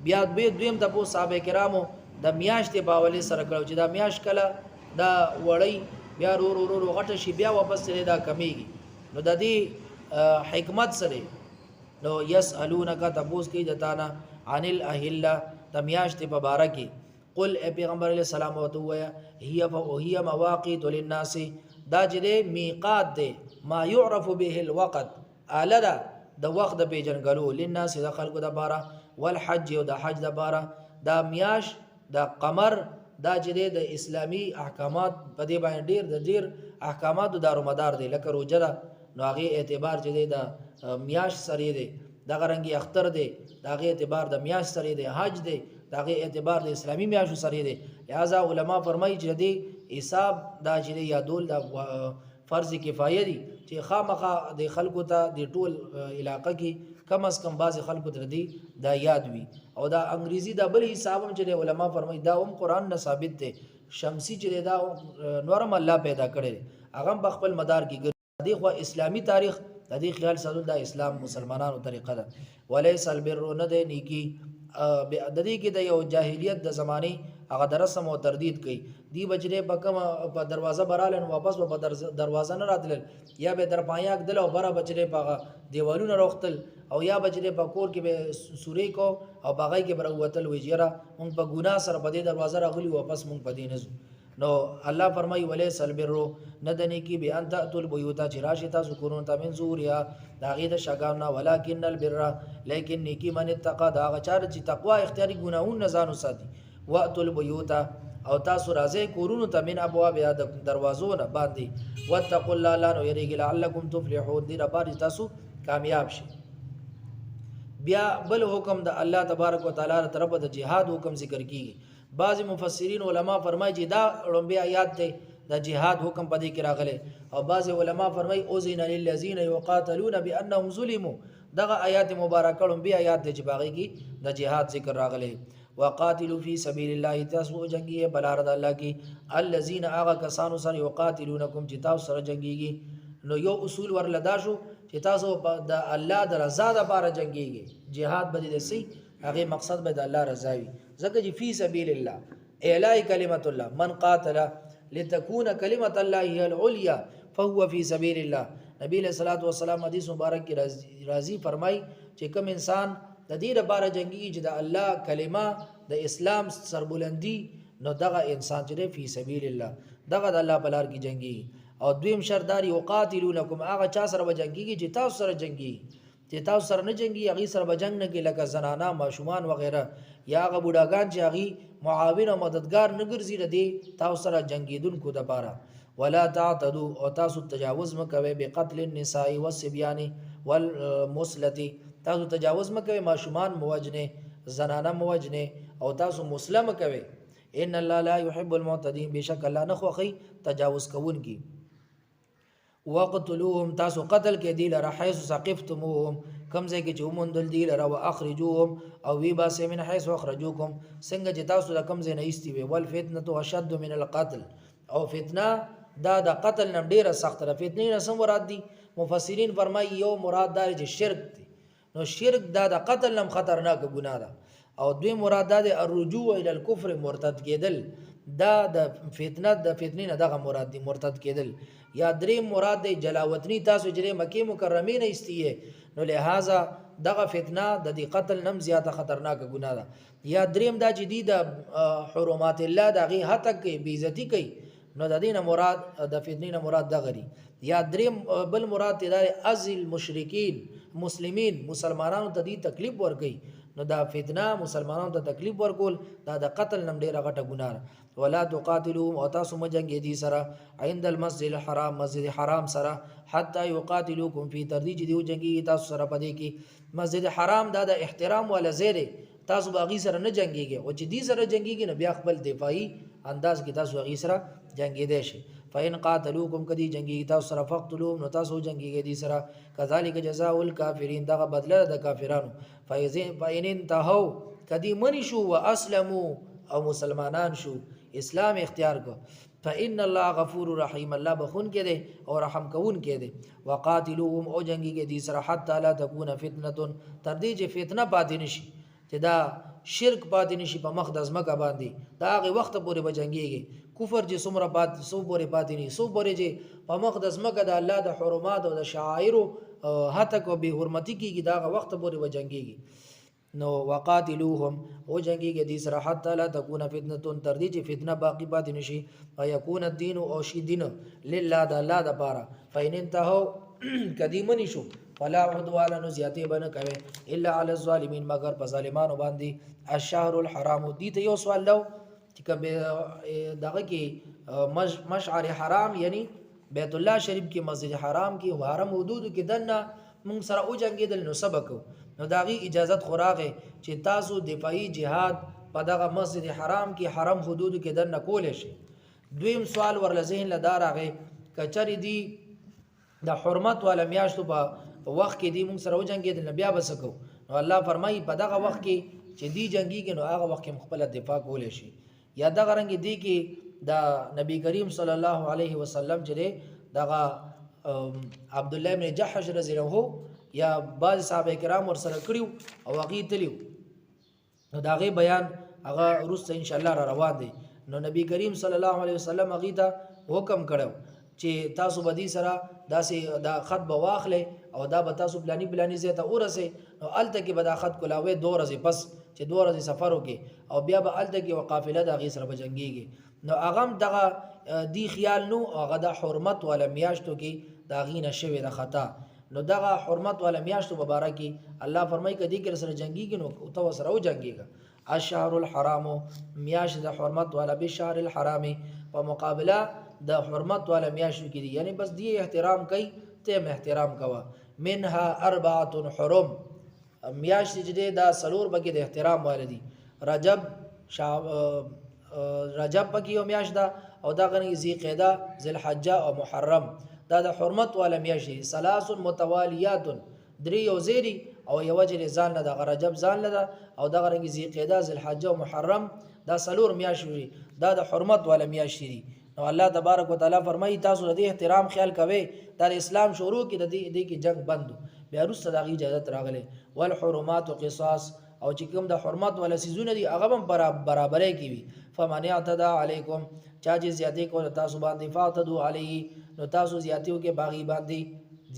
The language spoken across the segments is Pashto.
بیا دویم د صحابه کرامو د میاشتې باولې سره کړو چې دا میاشت کله دا وړي بیا رو غټه شي بیا واپس دا کمیږي نو د دې حکمت سره نو یسالونک تبوس کی دتانا عن الاهله د میاشتې په باره کې قل اے پیغمبر علیہ السلام وتویا هي مواقیت للناس دا چې میقات دی ما يعرف به الوقت اله د وخت د پیژنګلو للناس د خلکو د باره والحج او د حج د باره دا میاش د قمر دا چې د اسلامی احکامات په دې باندې ډیر احکامات دارومدار دي لکه روزه نو هغه اعتبار چې د میاش سره دی د غرنګي اختر دی داغه اعتبار د میاش سره دی حج دی داغه اعتبار د اسلامی میاشو سره دی لہذا علما فرمایي چې د حساب دا چې یادول د فرض کفایه دي چې خامخا د خلکو ته د ټول علاقه کې کم از کم بعض خلکو ته دی دا یاد وي او دا انګریزي دا بل حساب هم چې علما فرمایي دا هم قران نه ثابت دی شمسی چې دا نورم الله پیدا کړي هغه په خپل مدار کې ګرځي خو اسلامی تاریخ د دې خیال ساتل د اسلام مسلمانانو طریقه ده وليس البر نه دی نیکی د دې کې د یو جاهلیت د زمانه هغه د رسم او تردید کوي دی بچره په کوم په دروازه برالن واپس په دروازه نه راتل یا به در پایاک دل او بره بچره په دیوالونو روختل او یا بچره په کور کې به سورې کو او باغای کې بر وتل ویجره مونږ په ګناه سره په دې دروازه راغلی واپس مونږ په دې نزو نو الله فرمای ولیس البر ندنی کی به انت اتل بیوتا چراشی تاسو کورون تا من زوریا داغه د شګاونا ولکن البر لیکن نیکی من اتقا دا غچار چې تقوا اختیاري ګناون نه ځانو ساتي واتل بیوتا او تاسو راځي کورونو ته من ابواب د دروازو نه باندې واتقوا الله لا نو یریګ لعلکم تفلحون دې ربار تاسو کامیاب شي بیا بل حکم د الله تبارک وتعالى طرف د جهاد حکم ذکر کیږي بعض مفسرین علما فرمایي چې دا لومبي آیات ته د جهاد حکم پدې کې راغله او بعض علما فرمایي اوذین للذین یقاتلون بانهم ظلموا دغه آیات مبارکه لومبي آیات ته چې باغی کې د جهاد ذکر راغله وقاتلوا فی سبیل الله تاسو جنگی بلار د الله کې الذین اغه کسانو سره یقاتلونکم چې تاسو سره جنگیږي نو یو اصول ورلدا شو چې تاسو د الله د رضا لپاره جنگیږي جهاد به دې سي هغه مقصد به د الله رضا وي ځکه چې فی سبیل الله اعلاء کلمت الله من قاتل لتكون كلمه الله هي العليا فهو في سبيل الله نبی علیہ الصلوۃ والسلام حدیث مبارک کې راضی فرمای چې کوم انسان د دې لپاره جنگي چې د الله کلمه د اسلام سربلندي نو دغه انسان چې فی سبیل الله دغه د الله په لار کې جنگي او دویم شردار یقاتلونکم هغه چا سره جنگي چې تاسو سره جنگي چې تاسو سره نه جنگي هغه سره بجنګ نه کې لکه زنانا ماشومان وغیرہ یا هغه بوډاګان چې هغه معاون او مددگار نه ګرځي ردی تاسو سره جنگیدونکو د پاره ولا تعتدوا او تاسو تجاوز مکوي بقتل النساء والصبيان والمسلتی تاسو تجاوز مکوي ماشومان موجنه زنانا موجنه او تاسو مسلم کوي ان الله لا يحب المعتدين بشک الله نه خوخي تجاوز کوون کی وقتلوهم تاسو قتل کې دی لره حيث ثقفتموهم کمزه کې چومون دل دی لره واخرجوهم او وی باسه من حيث اخرجوكم څنګه چې تاسو د کمزه نه ایستي وي والفتنه اشد من القتل او فتنه دا د قتل نم ډیره سخت ده فتنه نه سم مراد دي مفسرین فرمایي یو مراد دار چې شرک دی نو شرک دا د قتل نم خطرناک ګناه ده او دوی مراد ده الرجوع الى الكفر مرتد کېدل دا د فتنې نه دغه مراد دي مرتد کېدل یا درې مراد دی جلاوطنی تاسو چې مکه مکرمه نه استیه نو لہذا دغه فتنه د دې قتل نم زیاته خطرناک ګناه ده یا دریم دا چې دی د حرمات الله دغه هتک کې بیزتی کوي نو د دینه مراد د فتنې نه مراد دغه لري یا دریم بل مراد دی ازل مشرکین مسلمین مسلمانانو ته دی تکلیف ورکړي نو دا فتنه مسلمانانو ته تکلیف ورکول دا د قتل نم ډیره غټه ګناه ولا تقاتلوا او تاسو مجنګ دي سره عند المسجد الحرام مسجد حرام سره حتى يقاتلوكم في ترديج دیو جنگي تاسو سره پدې کې مسجد حرام دا د احترام ولا زیره تاسو باغی سره نه جنگيږي او چې دي سره جنگيږي نه بیا خپل دفاعي انداز کې تاسو باغی سره جنگي دي شي فإن قاتلوكم کدي جنگي تاسو سره فقتلوهم نو تاسو جنگيږي دي سره كذلك جزاء الكافرين دغه بدله د کافرانو فإن انتهوا کدي منی شو واسلموا او مسلمانان شو اسلام اختیار کو فإن الله غفور رحیم الله بخون کې دي او رحم کوون کې دي وقاتلوهم او جنگي کې دي سره حتى لا تكون فتنه تر دې چې فتنه پاتې نشي چې دا شرک پاتې نشي په مخ د ځمکه باندې دا هغه وخت پورې به جنګيږي کفر چې څومره سو پورې پاتې ني سو پورې چې په مخ د ځمکه د الله د حرمات او د شعائر هتک او به حرمتي کیږي دا هغه وخت پورې به جنګيږي نو وقاتلوهم او جنگيږي دي سره حتی لا تكون فتنه تر دې چې فتنه باقی پاتې نشي ويكون الدين او شي دین لله د الله د پاره فین انتهو قدیمن شو فلا عدوان نو زیاتې بنه کوي الا على الظالمين مگر په ظالمانو باندې الشهر الحرام دي ته یو سوال لو چې دغه کې مشعر حرام یعنی بیت الله شریف کې مسجد حرام کې حرم حدود کې دنه مونږ سره او جنگیدل نو سبق نو داغي اجازت خوراغه چې تاسو دفاعي جهاد په دغه مسجد حرام کې حرم حدود کې دنه کول شي دویم سوال ورل ذهن لدار هغه کچری دی د حرمت ولا میاشتو په وخت کې دی مونږ سره وجنګیدل نبي بسکو نو الله فرمایي په دغه وخت کې چې دی جنگيږي نو هغه وخت کې خپل دفاع کول شي یا دغه رنګ دی کې د نبی کریم صلی الله علیه وسلم چې دغه عبد الله بن جحش رضی الله عنه یا بعض صحابه کرام ور سره کړیو او هغه تلیو نو داغه بیان هغه روسته ان شاء الله را روان دي نو نبی کریم صلی الله علیه وسلم هغه ته حکم کړو چې تاسو بدی سره داسې دا خط بواخله او دا به تاسو پلانی زیته اورسه نو الته کې به دا خط کولاوي 2 ورځې پس چې 2 ورځې سفر وکي او بیا به الته کې وقافله د غي سره بجنګيږي نو اغم دغه دی خیال نو هغه د حرمت ولا میاشتو کې دا غینه شوی د خطا نو دغه حرمت ولا میاشتو مبارکي الله فرمایي کدي کې سره جنگيږي نو او تو سره و جنگيږي الشهر الحرام میاش د حرمت ولا بشهر الحرام په مقابله د حرمت ولا میاشتو کې دي یعنی بس دی احترام کوي ته احترام کوا منها 4 حرم میاشت چې دا سلور بګي د احترام والدي رجب پکې یو میاشت ده او دا غني ذی قعده ذل حجه او محرم دا د حرمت ولا میاشت ثلاث متواليات دري او زيري او یو وجه ځان له د رجب ځان له او دا غني ذی قعده ذل حجه او محرم دا سلور میاشت دا د حرمت ولا میاشت دي نو الله تبارک وتعالى فرمایي تاسو د احترام خیال کوئ د اسلام شروع کې د دې کې جنگ بند بیا وروسته د اجازه راغله والحرمات قصاص او چې کوم د حرمت ولا سيزونه دي هغه هم برابرې کیوي فمن اعتدى عليكم چا چې زیاتې کول تاسو باندې فاعتدوا عليه نو تاسو زیاتیو کې باغی باندې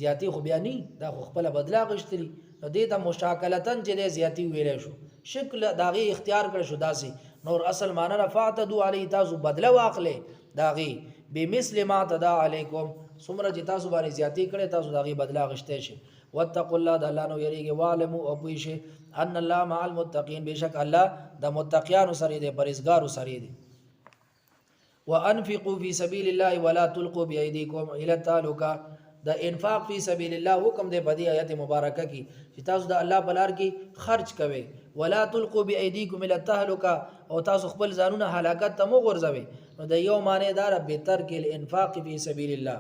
زیاتی خو بیا نه دا خپل بدلا غشتري نو دې ته مشاکلتن چې زیاتی ویلې شو شکل داغي اختیار کړ شو داسي نور اصل معنی فاعتدوا عليه تاسو بدلا واخلې داغي بمثل ما اعتدى عليكم سمره چې تاسو باندې زیاتی کړي تاسو داغي بدلا غشته شي واتقوا الله د الله نو یریږي والمو او پوښه ان الله مع المتقين بشک الله د متقیانو سره دی پرهیزګارو سره دی وانفقوا في سبيل الله ولا تلقوا بايديكم الى التهلكه د انفاق فی سبیل الله حکم دی په دې آیت مبارکه کې چې تاسو د الله په لار کې خرج کوئ ولا تلقوا بايديكم الى التهلكه او تاسو خپل ځانونه هلاکت ته مو غورځوي نو د یو معنی دار بهتر کې الانفاق فی سبیل الله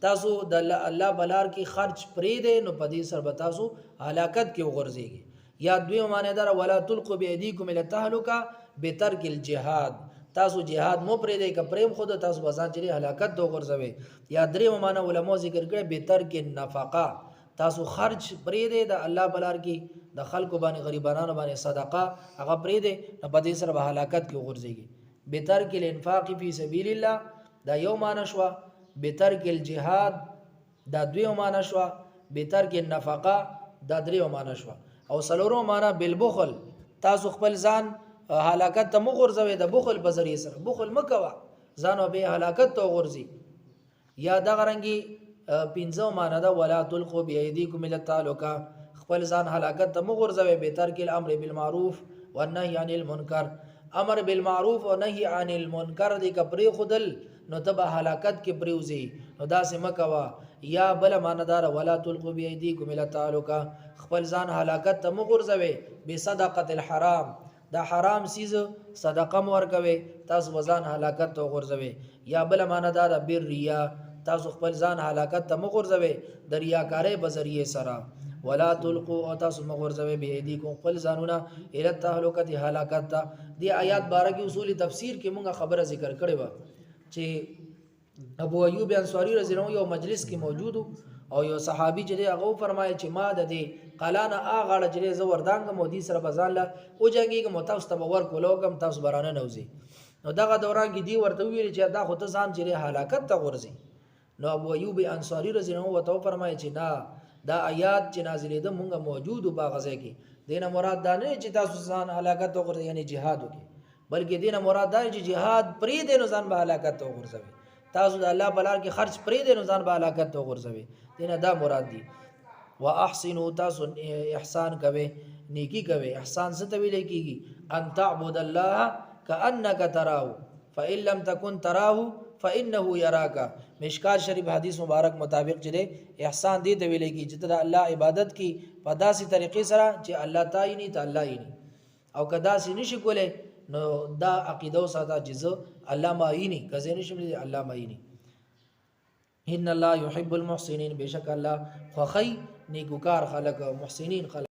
تاسو د الله بلار کې خرج پرې دي نو په دې سره تاسو هلاکت کې وغورځيږي یا دوی معنی دار ولا تلقوا بايديكم الى التهلكه بترک الجهاد تاسو جهاد مو پرې دی که پریم خود تاسو بازار چې هلاکت دو غورځوي یا درې معنا علماء ذکر کړي بترک النفقه تاسو خرج پرې دی د الله بلار کې د خلکو باندې غریبانو باندې صدقه هغه پرې دی په دې سره هلاکت کې وغورځيږي بترک الانفاق فی سبیل الله دا یو معنا شو بترک الجهاد دا دوی معنا شو بترک النفقه دا درې معنا شو او سلورو معنا بالبخل تاسو خپل ځان هلاکت ته مغورځوي د بخل په ذریعہ سره بخل مکوا ځان به هلاکت ته غورځي یا د غرنګي پنځو معنا دا ولا تلقوا بأيديكم الى التهلكه خپل ځان هلاکت ته مغورځوي به ترک الامر بالمعروف والنهي عن المنکر امر بالمعروف او نهي عن المنکر دي کپری خودل نو تبه هلاکت کې پریوزي نو داسې مکوا یا بل ماندار ولا تلقوا بأيديكم الى التهلكه خپل ځان هلاکت ته مغورځوي بصدقه الحرام دا حرام سیز صدقه مور کوي تاسو وزن هلاکت ته غورځوي یا بل معنا دا بیر ریا تاسو خپل ځان هلاکت ته مغورځوي د ریاکارۍ په ذریعہ سره ولا تلقوا او تاسو مغورځوي به دې کو خپل ځانونه ال تهلکت هلاکت ته دی آیات بارکه اصول تفسیر کې مونږه خبره ذکر کړې و چې ابو ایوب انصاری رضی الله عنه یو مجلس کې موجود او یو صحابي چې هغه فرمایي چې ما د دې قلانه اغه چې زه وردانګ مودي سره بزان له او جنګي مو تاسو ته ور کولوګم تاسو برانه نوځي نو دغه دوران کې دی ورته ویل چې دا خو ته ځان چې هلاکت ته ورځي نو ابو ایوب انصاری رضی الله عنه وته فرمایي چې دا آیات چې نازلې ده مونږه موجود او باغزه کې دینه مراد دا نه چې تاسو ځان هلاکت ته ورځي یعنی jihad وکي بلکې دینه مراد دا چې jihad پرې دینو ځان به هلاکت ته ورځي تاسو د الله بلار کې خرج پرې دینو ځان به هلاکت ته ورځي دینه دا مراد دی واحسنوا تاسو احسان کوي نیکی کوي احسان څه ته ویل کیږي ان تعبد الله كانك تراه فان لم تكن تراه فانه يراك مشکات شریف حدیث مبارک مطابق چې احسان دې ته ویل کیږي چې ته الله عبادت کی په داسې طریقې سره چې الله تعالی نه ته الله یې او کدا سې نشي کولای نو دا عقیده او ساده جزء الله ما یې نه کزه نشي الله ما یې نه ان الله يحب المحسنين بشک الله خوخی نیکوکار خلق محسنین خلق